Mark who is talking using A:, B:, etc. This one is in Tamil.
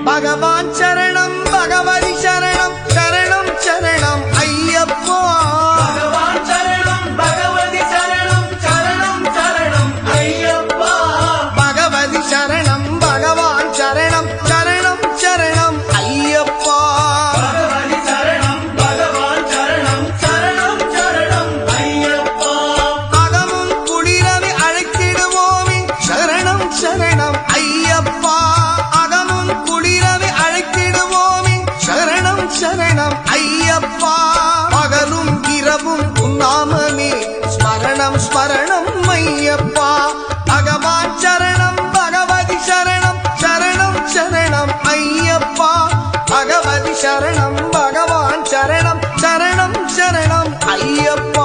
A: பகவான் சரணம் பகவதி சரணம் சரணம் சரணம் ஐயப்பா.
B: பகவான் சரணம் பகவதி சரணம் சரணம் சரணம் ஐயப்பா.
A: பகவதி சரணம் பகவான் சரணம் சரணம் சரணம் ஐயப்பா.
B: பகவதி சரணம் பகவான் சரணம் சரணம் சரணம் ஐயப்பா.
A: அகமும் குளிரவி அழைத்திடுவோமே சரணம் சரணம் ஐயப்பா. அகமும் குளிரவி அழைத்திடுவோமே சரணம் சரணம் ஐயப்பா. பகலும் இரவும் உன்னாமமே ஸ்மரணம் ஸ்மரணம் ஐயப்பா. பகவான் சரணம் பகவதி சரணம் சரணம் சரணம் ஐயப்பா. பகவதி சரணம் பகவான் சரணம் சரணம் சரணம் ஐயப்பா.